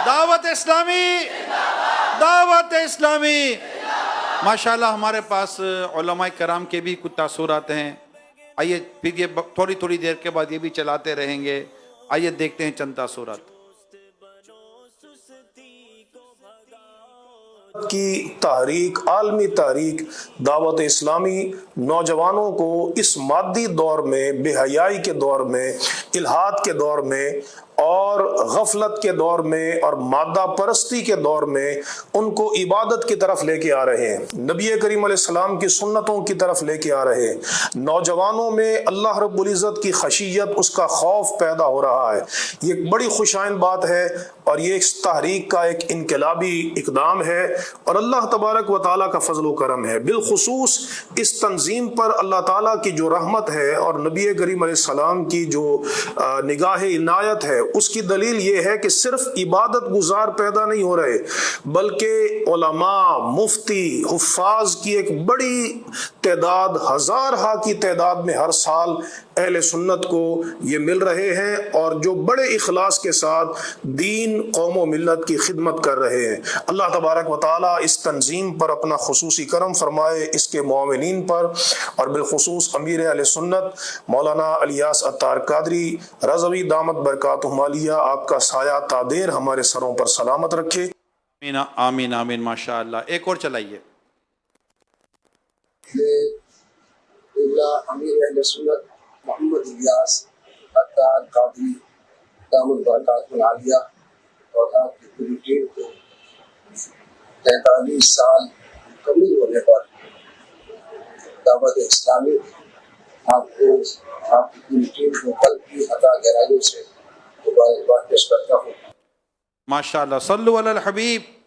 دعوت اسلامی، دعوت اسلامی۔ ماشاءاللہ ہمارے پاس علماء کرام کے بھی کچھ تاثرات ہیں، آئیے پھر یہ تھوڑی تھوڑی دیر کے بعد یہ بھی چلاتے رہیں گے، آئیے دیکھتے ہیں چند تاثرات۔ کی تحریک، عالمی تحریک دعوت اسلامی نوجوانوں کو اس مادی دور میں، بے حیائی کے دور میں، الحاد کے دور میں اور غفلت کے دور میں اور مادہ پرستی کے دور میں ان کو عبادت کی طرف لے کے آ رہے ہیں، نبی کریم علیہ السلام کی سنتوں کی طرف لے کے آ رہے ہیں۔ نوجوانوں میں اللہ رب العزت کی خشیت، اس کا خوف پیدا ہو رہا ہے۔ یہ ایک بڑی خوشائن بات ہے اور یہ اس تحریک کا ایک انقلابی اقدام ہے اور اللہ تبارک و تعالیٰ کا فضل و کرم ہے۔ بالخصوص اس تنظیم پر اللہ تعالیٰ کی جو رحمت ہے اور نبی کریم علیہ السلام کی جو نگاہ عنایت ہے، اس کی دلیل یہ ہے کہ صرف عبادت گزار پیدا نہیں ہو رہے، بلکہ علماء، مفتی، حفاظ کی ایک بڑی تعداد، ہزارہا کی تعداد میں ہر سال اہل سنت کو یہ مل رہے ہیں اور جو بڑے اخلاص کے ساتھ دین، قوم و ملت کی خدمت کر رہے ہیں۔ اللہ تبارک و تعالیٰ اس تنظیم پر اپنا خصوصی کرم فرمائے، اس کے معاونین پر، اور بالخصوص امیر اہل سنت مولانا الیاس عطار قادری رضوی دامت برکاتہم عالیہ، آپ کا سایہ تادیر ہمارے سروں پر سلامت رکھے۔ آمین آمین آمین۔ ماشاءاللہ ایک اور چلائیے۔ امیر اہل سنت محمد الیاس عطار قادری دامت برکاتہم عالیہ اور آپ کی پوری ٹیم کو 43 سال مکمل ہونے پر دعوت اسلامی آپ کو، آپ کی پوری ٹیم کو قلب کی عطا گہرائیوں سے مبارکباد پیش کرتا ہوں۔ ماشاءاللہ، صلو علی الحبیب۔